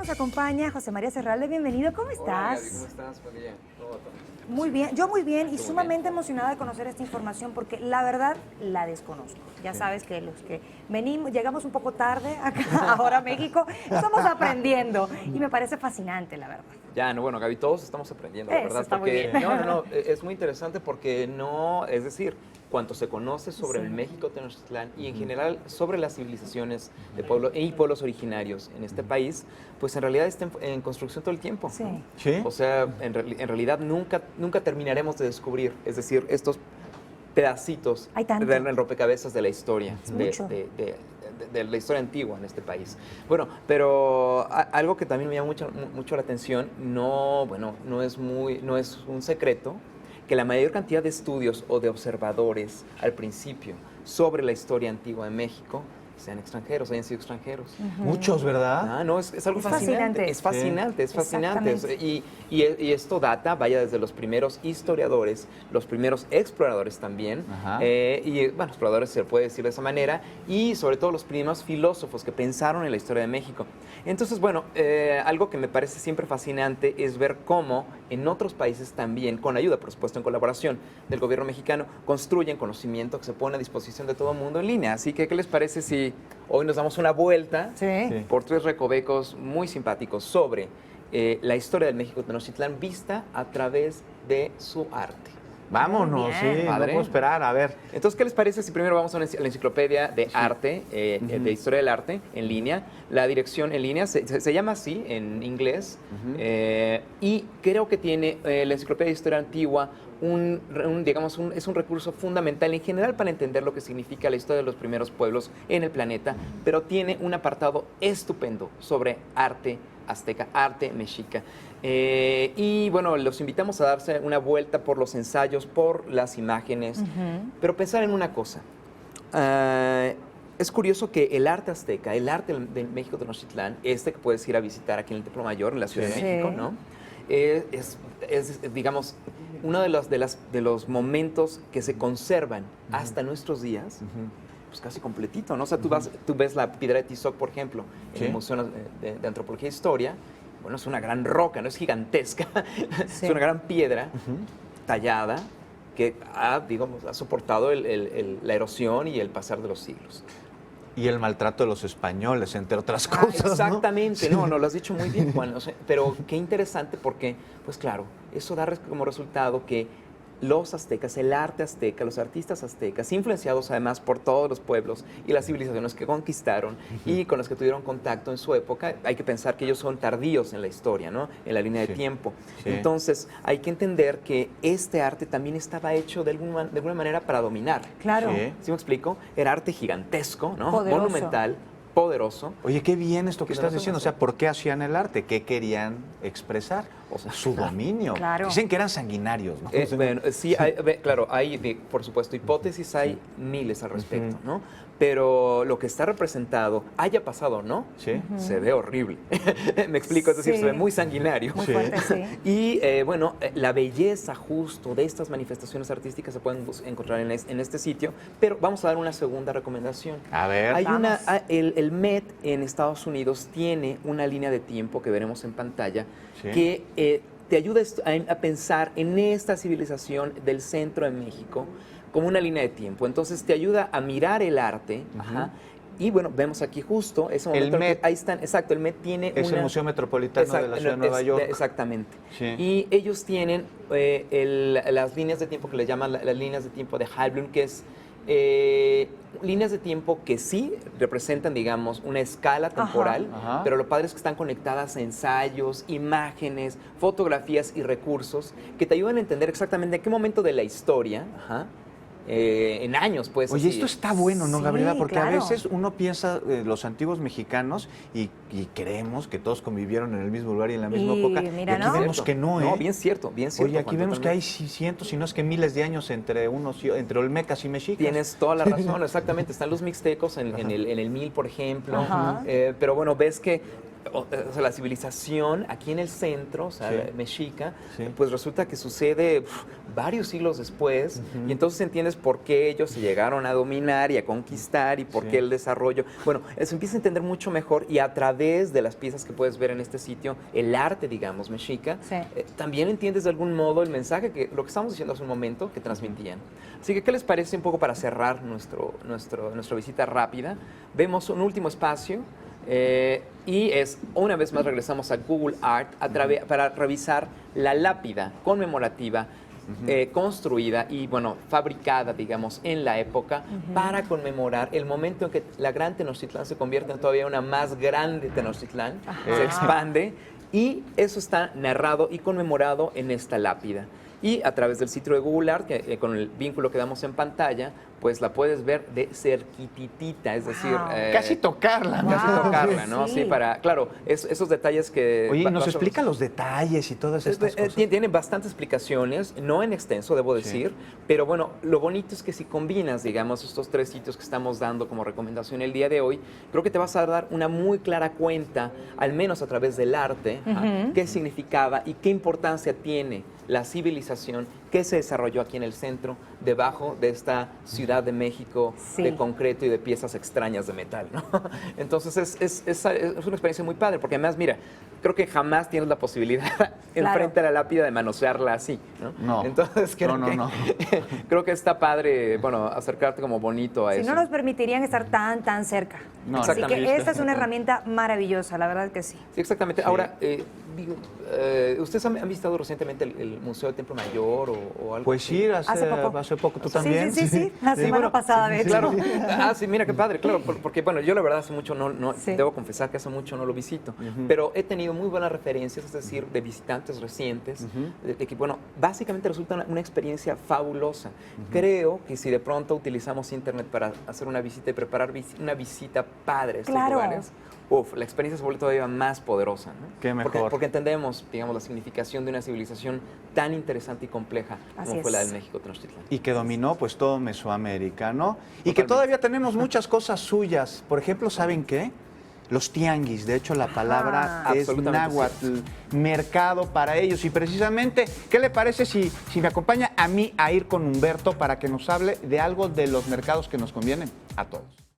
nos acompaña José María Serralde. Bienvenido, ¿cómo estás? Hola, Gaby, ¿cómo estás? Buen día. ¿Todo? Muy bien, yo muy bien y sumamente emocionada de conocer esta información porque la verdad la desconozco. Ya sabes que los que venimos, llegamos un poco tarde acá, ahora a México, estamos aprendiendo y me parece fascinante, la verdad. Ya, no, bueno, Gaby, todos estamos aprendiendo, la Eso verdad. está muy Porque, bien. no, es muy interesante porque no, es decir, cuanto se conoce sobre Sí. el México Tenochtitlán y en general sobre las civilizaciones de pueblo y pueblos originarios en este país, pues en realidad está en construcción todo el tiempo. Sí. ¿no? ¿Sí? O sea, en realidad nunca terminaremos de descubrir, es decir, estos pedacitos Hay tanto. del rompecabezas de la historia, Es mucho. de la historia antigua en este país. Bueno, pero algo que también me llama mucho la atención, no es un secreto, que la mayor cantidad de estudios o de observadores al principio sobre la historia antigua de México sean extranjeros, hayan sido extranjeros. Muchos, ¿verdad? Ah, no, es algo Es fascinante. fascinante. Es fascinante. Exactamente. Y esto data, vaya, desde los primeros historiadores, los primeros exploradores también. Ajá. Y, bueno, exploradores se puede decir de esa manera. Y sobre todo los primeros filósofos que pensaron en la historia de México. Entonces, bueno, algo que me parece siempre fascinante es ver cómo en otros países también, con ayuda, por supuesto, en colaboración del gobierno mexicano, construyen conocimiento que se pone a disposición de todo el mundo en línea. Así que, ¿qué les parece si hoy nos damos una vuelta Sí. por tres recovecos muy simpáticos sobre la historia del México Tenochtitlán vista a través de su arte? Vámonos, Muy sí, bien. no Padre. puedo esperar, a ver. Entonces, ¿qué les parece si primero vamos a la enciclopedia de arte, de historia del arte en línea? La dirección en línea se llama así en inglés y creo que tiene la enciclopedia de historia antigua es un recurso fundamental en general para entender lo que significa la historia de los primeros pueblos en el planeta, pero tiene un apartado estupendo sobre arte azteca, arte mexica. Y bueno, los invitamos a darse una vuelta por los ensayos, por las imágenes, pero pensar en una cosa. Es curioso que el arte azteca, el arte del México Tenochtitlán, que puedes ir a visitar aquí en el Templo Mayor, en la Ciudad Sí. de México, Sí. ¿no? Es, digamos, uno de los momentos que se conservan hasta nuestros días, pues casi completito, ¿no? O sea, tú ves la piedra de Tizoc, por ejemplo, en Sí. el Museo de Antropología e Historia. Bueno, es una gran roca, no es gigantesca, Sí. es una gran piedra tallada que ha soportado la erosión y el pasar de los siglos. Y el maltrato de los españoles, entre otras Ah, cosas, ¿no? exactamente, no, lo has dicho muy bien, Juan. O sea, pero qué interesante porque, pues claro, eso da como resultado que los aztecas, el arte azteca, los artistas aztecas, influenciados además por todos los pueblos y las civilizaciones que conquistaron y con las que tuvieron contacto en su época, hay que pensar que ellos son tardíos en la historia, ¿no? En la línea de Sí. tiempo. Sí. Entonces, hay que entender que este arte también estaba hecho de alguna manera para dominar. Claro. Sí. ¿Sí me explico? Era arte gigantesco, ¿no? Poderoso. Monumental, poderoso. Oye, qué bien esto que Que no estás lo diciendo. O hacemos, sea, ¿por qué hacían el arte? ¿Qué querían expresar? O sea, su dominio. Claro. Dicen que eran sanguinarios, ¿no? Bueno, sí, claro, hay, por supuesto, hipótesis, hay miles al respecto, ¿no? Pero lo que está representado, haya pasado o no, Sí. se ve horrible. Me explico, es decir, Sí. se ve muy sanguinario. Muy Sí. fuerte, sí. Y bueno, la belleza justo de estas manifestaciones artísticas se pueden encontrar en este sitio, pero vamos a dar una segunda recomendación. A ver. Hay Vamos. el Met en Estados Unidos tiene una línea de tiempo que veremos en pantalla Sí. que te ayuda a pensar en esta civilización del centro de México como una línea de tiempo. Entonces te ayuda a mirar el arte. Ajá, y bueno, vemos aquí justo ese momento. Met. Ahí están, exacto, el Met tiene Es el Museo Metropolitano de la Ciudad de Nueva York. Exactamente. Sí. Y ellos tienen las líneas de tiempo que le llaman las líneas de tiempo de Heilbronn, que es líneas de tiempo que sí representan, digamos, una escala temporal, Ajá. pero lo padre es que están conectadas a ensayos, imágenes, fotografías y recursos que te ayudan a entender exactamente en qué momento de la historia, en años, pues. Oye, así. esto está bueno, ¿no, Sí, Gabriela? Porque a claro. veces uno piensa los antiguos mexicanos y creemos que todos convivieron en el mismo lugar y en la misma Y época. mira, y aquí ¿no? vemos que no, ¿eh? No, bien cierto, bien cierto. Oye, aquí Juan, vemos que hay totalmente. cientos, si no es que miles de años entre olmecas y mexicas. Tienes toda la razón, exactamente. Están los mixtecos en el 1000, por ejemplo. Ajá. Pero bueno, ves que o sea, la civilización aquí en el centro, o sea, Sí. mexica, Sí. pues resulta que sucede varios siglos después, y entonces entiendes por qué ellos se llegaron a dominar y a conquistar y por Sí. qué el desarrollo. Bueno, se empieza a entender mucho mejor, y a través de las piezas que puedes ver en este sitio, el arte, digamos, mexica, Sí. también entiendes de algún modo el mensaje que lo que estábamos diciendo hace un momento, que transmitían. Así que, ¿qué les parece un poco para cerrar nuestra visita rápida? Vemos un último espacio. Y una vez más regresamos a Google Art para revisar la lápida conmemorativa construida y, bueno, fabricada, digamos, en la época para conmemorar el momento en que la gran Tenochtitlán se convierte en todavía una más grande Tenochtitlán, se expande, y eso está narrado y conmemorado en esta lápida. Y a través del sitio de Google Art, con el vínculo que damos en pantalla, pues la puedes ver de cerquititita, es decir... Wow. Casi tocarla. Wow. Casi tocarla, ¿no? Sí. Sí, claro, esos detalles que... Oye, ¿nos vas a- explica los detalles y todas estas cosas? Tiene bastantes explicaciones, no en extenso, debo decir, pero bueno, lo bonito es que si combinas, digamos, estos 3 sitios que estamos dando como recomendación el día de hoy, creo que te vas a dar una muy clara cuenta, al menos a través del arte, qué significaba y qué importancia tiene la civilización que se desarrolló aquí en el centro, debajo de esta Ciudad de México Sí. de concreto y de piezas extrañas de metal, ¿no? Entonces es una experiencia muy padre, porque además, mira, creo que jamás tienes la posibilidad enfrente a la lápida de manosearla así, ¿no? No. Entonces creo No. creo que está padre, bueno, acercarte como bonito a Si eso. no nos permitirían estar tan cerca. No, Así exactamente. que esta es una herramienta maravillosa, la verdad que sí. Sí, exactamente. Sí. Ahora, ¿ustedes han visitado recientemente el Museo del Templo Mayor o algo Pues así? sí, Hace poco. hace poco. ¿Tú Sí, también? sí, la semana pasada, de hecho. Claro. Sí, mira qué padre, claro, porque bueno, yo la verdad hace mucho Sí. debo confesar que hace mucho no lo visito, pero he tenido muy buenas referencias, es decir, de visitantes recientes, de que, bueno, básicamente resulta una experiencia fabulosa. Creo que si de pronto utilizamos internet para hacer una visita y preparar una visita padre a estos Claro. lugares, la experiencia se vuelve todavía más poderosa, ¿no? Qué mejor. Porque entendemos, digamos, la significación de una civilización tan interesante y compleja Así como fue la es. del México Tenochtitlán. Y que dominó pues todo Mesoamérica, ¿no? Y que Totalmente. todavía tenemos muchas cosas suyas. Por ejemplo, ¿saben qué? Los tianguis. De hecho, la palabra es Absolutamente náhuatl, mercado para ellos. Y precisamente, ¿qué le parece si me acompaña a mí a ir con Humberto para que nos hable de algo de los mercados que nos convienen a todos?